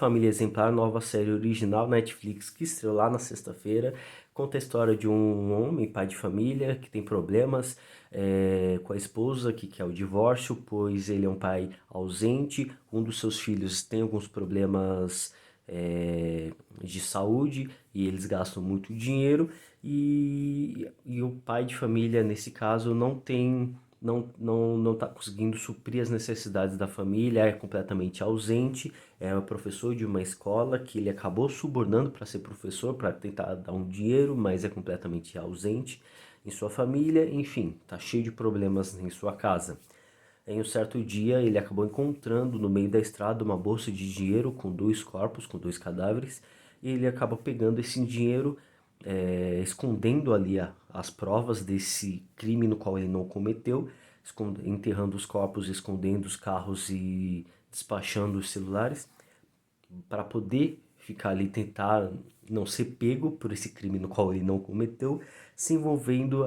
Família Exemplar, nova série original Netflix que estreou lá na sexta-feira. Conta a história de um homem, pai de família, que tem problemas com a esposa, que quer o divórcio, pois ele é um pai ausente. Um dos seus filhos tem alguns problemas de saúde e eles gastam muito dinheiro. E o pai de família, nesse caso, não está conseguindo suprir as necessidades da família, é completamente ausente, é o professor de uma escola que ele acabou subornando para ser professor, para tentar dar um dinheiro, mas é completamente ausente em sua família, enfim, está cheio de problemas em sua casa. Em um certo dia, ele acabou encontrando no meio da estrada uma bolsa de dinheiro com dois corpos, com dois cadáveres, e ele acaba pegando esse dinheiro, escondendo ali as provas desse crime no qual ele não cometeu, enterrando os corpos, escondendo os carros e despachando os celulares, para poder ficar ali, tentar não ser pego por esse crime no qual ele não cometeu, se envolvendo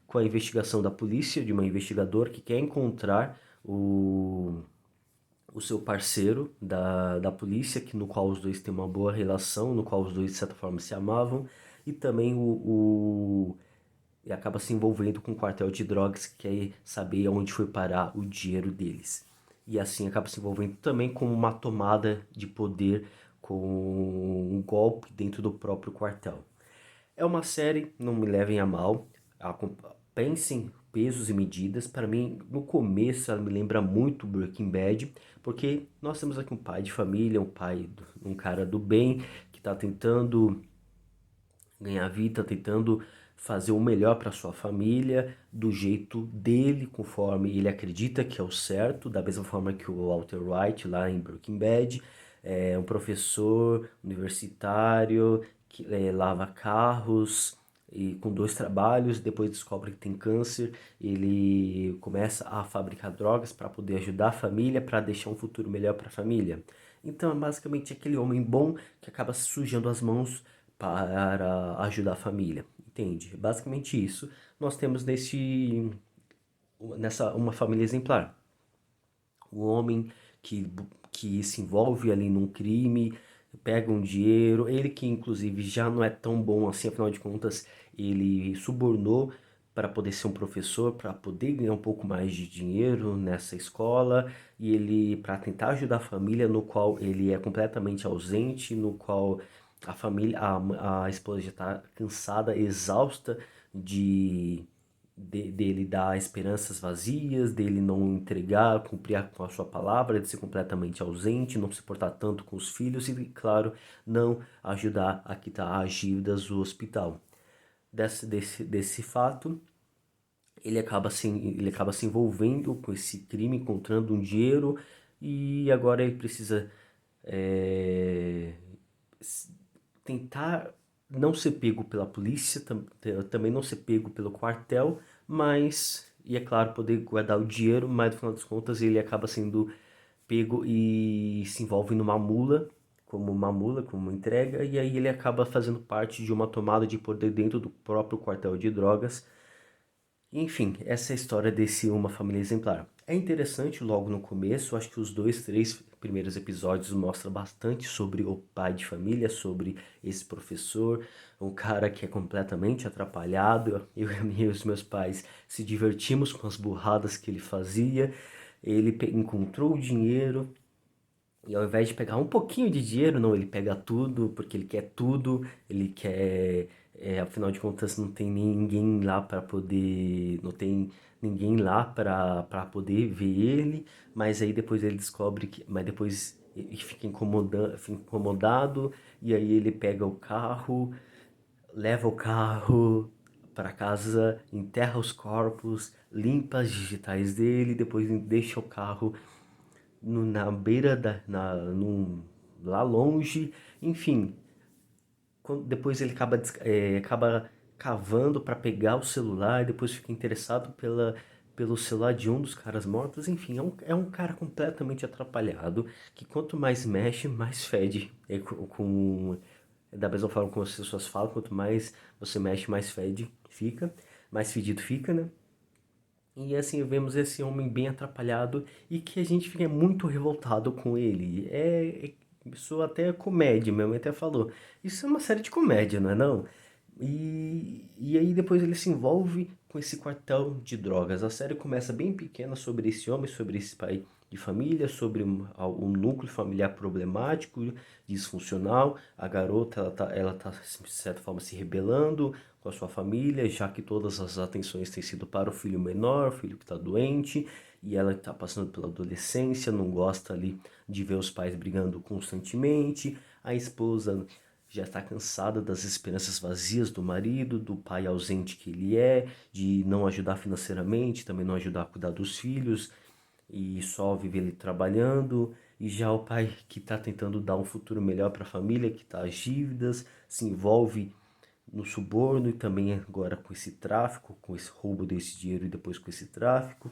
com a investigação da polícia, de uma investigadora que quer encontrar o seu parceiro da polícia, no qual os dois têm uma boa relação, no qual os dois de certa forma se amavam, e também e acaba se envolvendo com o quartel de drogas que quer saber aonde foi parar o dinheiro deles. E assim acaba se envolvendo também com uma tomada de poder, com um golpe dentro do próprio quartel. É uma série, não me levem a mal, pensem pesos e medidas. Para mim, no começo, ela me lembra muito Breaking Bad, porque nós temos aqui um pai de família, um cara do bem, que está tentando ganhar vida, tentando fazer o melhor para sua família, do jeito dele, conforme ele acredita que é o certo, da mesma forma que o Walter White lá em Breaking Bad, é um professor universitário que lava carros e com dois trabalhos, depois descobre que tem câncer, ele começa a fabricar drogas para poder ajudar a família, para deixar um futuro melhor para a família. Então é basicamente aquele homem bom que acaba sujando as mãos para ajudar a família, entende? Basicamente isso nós temos nessa uma família exemplar. O homem que, que se envolve ali num crime, pega um dinheiro, ele que inclusive já não é tão bom assim, afinal de contas, ele subornou para poder ser um professor, para poder ganhar um pouco mais de dinheiro nessa escola, e ele para tentar ajudar a família no qual ele é completamente ausente, no qual a família, a esposa já está cansada, exausta dele dar esperanças vazias, dele não entregar, cumprir com a sua palavra, de ser completamente ausente, não se portar tanto com os filhos e, claro, não ajudar a quitar as dívidas do hospital. Desse fato, ele acaba se envolvendo com esse crime, encontrando um dinheiro e agora ele precisa é, tentar não ser pego pela polícia, também não ser pego pelo quartel, mas, e é claro, poder guardar o dinheiro, mas no final das contas ele acaba sendo pego e se envolve numa mula, como uma entrega, e aí ele acaba fazendo parte de uma tomada de poder dentro do próprio quartel de drogas. Enfim, essa é a história desse Uma Família Exemplar. É interessante logo no começo, acho que os dois, três primeiros episódios mostram bastante sobre o pai de família, sobre esse professor, um cara que é completamente atrapalhado. Eu e os meus pais se divertimos com as burradas que ele fazia. Ele encontrou o dinheiro, e ao invés de pegar um pouquinho de dinheiro, não, ele pega tudo, porque ele quer tudo, ele quer. Afinal de contas, não tem ninguém lá para poder. Não tem ninguém lá para poder ver ele, mas aí depois ele descobre que. Mas depois ele fica incomodado, e aí ele pega o carro, leva o carro para casa, enterra os corpos, limpa as digitais dele, depois deixa o carro na beira lá longe, enfim. Depois ele acaba cavando para pegar o celular, depois fica interessado pelo celular de um dos caras mortos, enfim, é um cara completamente atrapalhado, que quanto mais mexe, mais fede. Da mesma forma como as pessoas falam, quanto mais você mexe, mais fede fica, mais fedido fica, né? E assim, vemos esse homem bem atrapalhado e que a gente fica muito revoltado com ele. Isso até é comédia, minha mãe até falou. Isso é uma série de comédia, não é não? E aí depois ele se envolve com esse quartel de drogas. A série começa bem pequena sobre esse homem, sobre esse pai de família, sobre um núcleo familiar problemático, disfuncional. A garota, ela tá, de certa forma, se rebelando com a sua família, já que todas as atenções têm sido para o filho menor, o filho que está doente, e ela está passando pela adolescência, não gosta ali de ver os pais brigando constantemente. A esposa já está cansada das esperanças vazias do marido, do pai ausente que ele é, de não ajudar financeiramente, também não ajudar a cuidar dos filhos e só viver ele trabalhando. E já o pai que está tentando dar um futuro melhor para a família, que está às dívidas, se envolve no suborno e também agora com esse tráfico, com esse roubo desse dinheiro e depois com esse tráfico.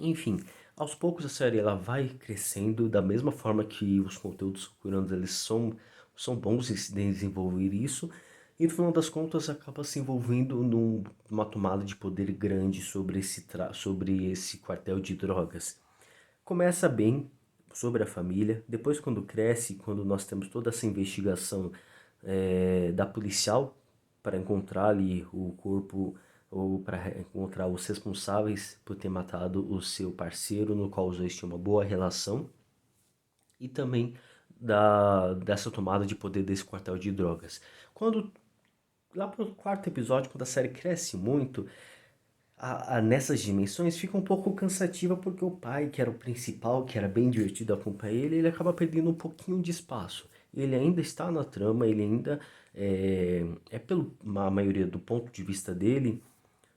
Enfim, aos poucos a série ela vai crescendo da mesma forma que os conteúdos coreanos eles são bons em desenvolver isso. E no final das contas acaba se envolvendo numa tomada de poder grande sobre esse quartel de drogas. Começa bem sobre a família, depois quando cresce, quando nós temos toda essa investigação da policial para encontrar ali o corpo ou para encontrar os responsáveis por ter matado o seu parceiro, no qual os dois tinham uma boa relação, e também dessa tomada de poder desse quartel de drogas. Quando lá pro quarto episódio, quando a série cresce muito, nessas dimensões fica um pouco cansativa porque o pai, que era o principal, que era bem divertido acompanhar ele, ele acaba perdendo um pouquinho de espaço. Ele ainda está na trama, ele ainda pelo a maioria do ponto de vista dele,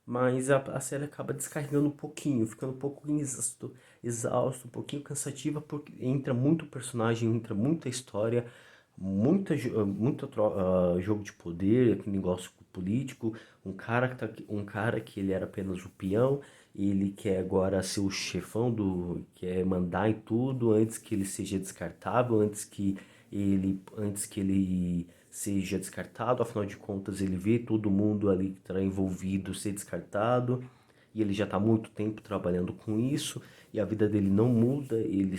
mas a série acaba descarregando um pouquinho, ficando um pouco exausto, um pouquinho cansativa, porque entra muito personagem, entra muita história, jogo de poder, aquele negócio político, um cara que ele era apenas o peão, ele quer agora ser o chefão quer mandar em tudo antes que ele seja descartável, antes que ele seja descartado, afinal de contas ele vê todo mundo ali que está envolvido ser descartado, e ele já está há muito tempo trabalhando com isso, e a vida dele não muda, ele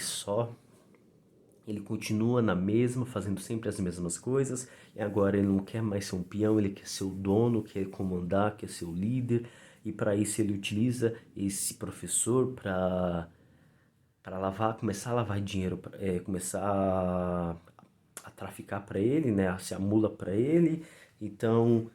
continua na mesma, fazendo sempre as mesmas coisas, e agora ele não quer mais ser um peão, ele quer ser o dono, quer comandar, quer ser o líder, e para isso ele utiliza esse professor para começar a lavar dinheiro, começar a traficar para ele, né, a ser a mula para ele. Então,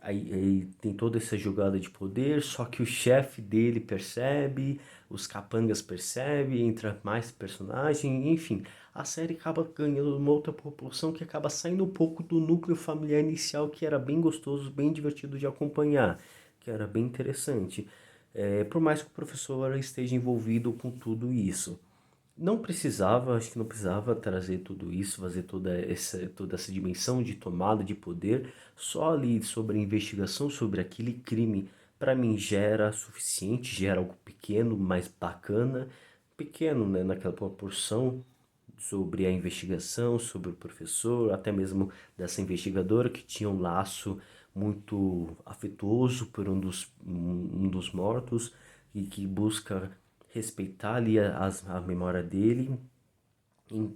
aí tem toda essa jogada de poder, só que o chefe dele percebe, os capangas percebem, entra mais personagem, enfim. A série acaba ganhando uma outra proporção que acaba saindo um pouco do núcleo familiar inicial, que era bem gostoso, bem divertido de acompanhar, que era bem interessante. Por mais que o professor esteja envolvido com tudo isso. Não precisava, acho que não precisava trazer tudo isso, fazer toda essa dimensão de tomada de poder, só ali sobre a investigação sobre aquele crime, para mim gera suficiente, gera algo pequeno, mas bacana, pequeno, né, naquela proporção sobre a investigação, sobre o professor, até mesmo dessa investigadora que tinha um laço muito afetuoso por um dos mortos e que busca respeitar ali a memória dele,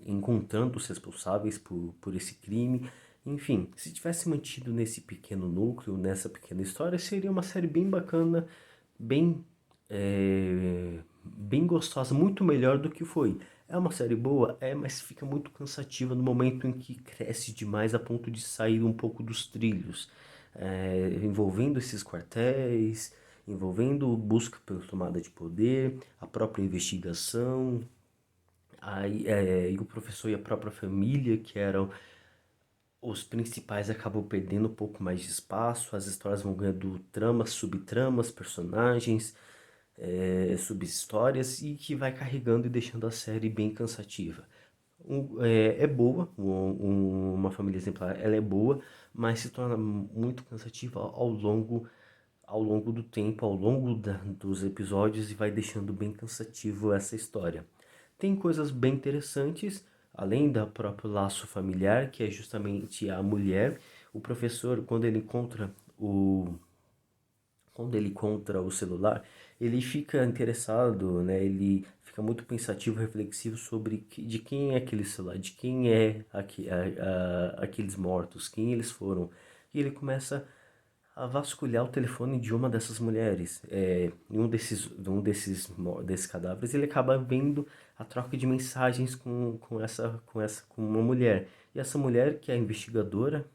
encontrando os responsáveis por esse crime. Enfim, se tivesse mantido nesse pequeno núcleo, nessa pequena história, seria uma série bem bacana, bem, bem gostosa, muito melhor do que foi. É uma série boa? É, mas fica muito cansativa no momento em que cresce demais a ponto de sair um pouco dos trilhos, envolvendo esses quartéis, envolvendo busca pela tomada de poder, a própria investigação, e o professor e a própria família, que eram os principais, acabam perdendo um pouco mais de espaço, as histórias vão ganhando tramas, subtramas, personagens, sub-histórias, e que vai carregando e deixando a série bem cansativa. É boa, uma família exemplar, ela é boa, mas se torna muito cansativa ao longo do tempo, ao longo dos episódios, e vai deixando bem cansativo essa história. Tem coisas bem interessantes, além do próprio laço familiar, que é justamente a mulher. O professor, quando ele encontra quando ele encontra o celular, ele fica interessado, né? Ele fica muito pensativo, reflexivo sobre de quem é aquele celular, de quem é aqueles mortos, quem eles foram. E ele começa a vasculhar o telefone de uma dessas mulheres. Em desses cadáveres, ele acaba vendo a troca de mensagens com uma mulher. E essa mulher, que é a investigadora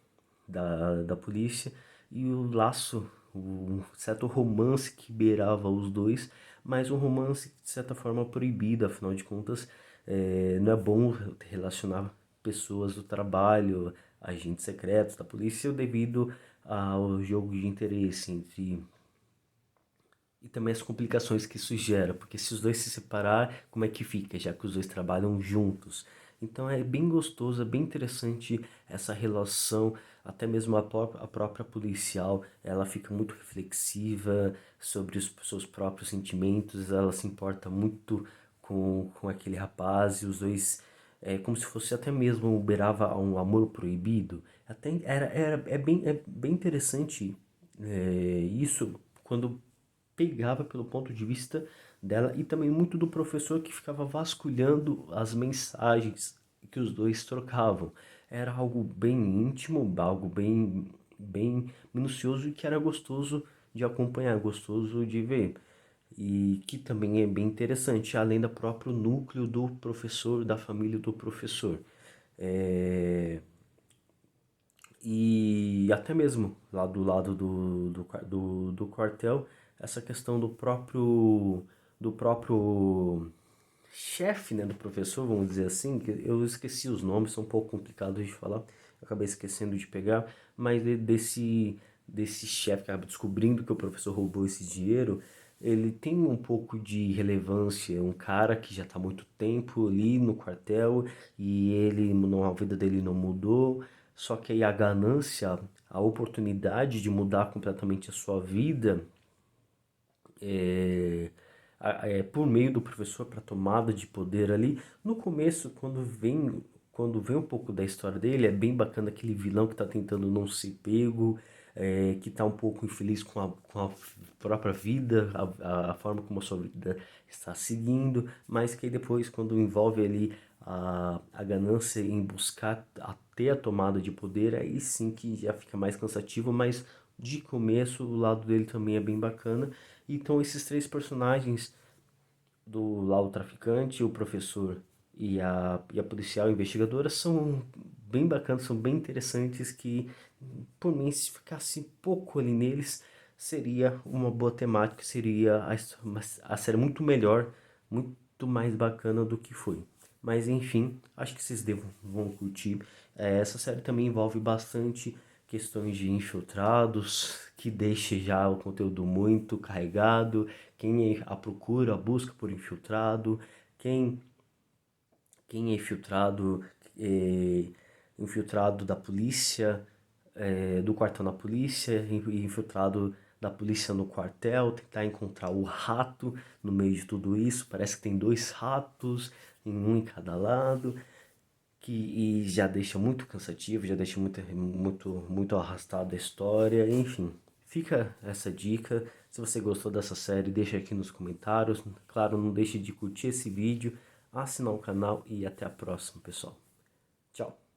da polícia, e o laço, um certo romance que beirava os dois, mas um romance de certa forma proibido, afinal de contas, não é bom relacionar pessoas do trabalho, agentes secretos da polícia, devido ao jogo de interesse entre e também as complicações que isso gera, porque se os dois se separar, como é que fica, já que os dois trabalham juntos? Então é bem gostoso, é bem interessante essa relação, até mesmo a própria policial, ela fica muito reflexiva sobre os seus próprios sentimentos, ela se importa muito com aquele rapaz, e os dois, como se fosse até mesmo beirava um amor proibido. Até é bem interessante isso, quando pegava pelo ponto de vista dela e também muito do professor que ficava vasculhando as mensagens que os dois trocavam. Era algo bem íntimo, algo bem minucioso e que era gostoso de acompanhar, gostoso de ver. E que também é bem interessante, além do próprio núcleo do professor, da família do professor. É, e até mesmo lá do lado do quartel, essa questão do próprio chefe, né, do professor, vamos dizer assim, que eu esqueci os nomes, são um pouco complicados de falar, eu acabei esquecendo de pegar, mas desse chefe que acaba descobrindo que o professor roubou esse dinheiro, ele tem um pouco de relevância, um cara que já está há muito tempo ali no quartel e a vida dele não mudou, só que aí a ganância, a oportunidade de mudar completamente a sua vida, é, por meio do professor para tomada de poder ali. No começo, quando vem um pouco da história dele, é bem bacana aquele vilão que está tentando não ser pego, que está um pouco infeliz com a própria vida, a forma como a sua vida está seguindo, mas que aí depois, quando envolve ali a ganância em buscar ter a tomada de poder, aí sim que já fica mais cansativo, mas de começo o lado dele também é bem bacana. Então esses três personagens do lá o traficante, o professor e a policial investigadora são bem bacanas, são bem interessantes que, por mim, se ficasse pouco ali neles, seria uma boa temática, seria a série muito melhor, muito mais bacana do que foi. Mas enfim, acho que vocês vão curtir. Essa série também envolve bastante questões de infiltrados, que deixa já o conteúdo muito carregado, quem é a procura, a busca por infiltrado, quem, quem é infiltrado da polícia, do quartel na polícia, infiltrado da polícia no quartel, tentar encontrar o rato no meio de tudo isso. Parece que tem dois ratos, um em cada lado, e já deixa muito cansativo, já deixa muito arrastado a história, enfim. Fica essa dica. Se você gostou dessa série, deixa aqui nos comentários. Claro, não deixe de curtir esse vídeo, assinar o canal e até a próxima, pessoal. Tchau!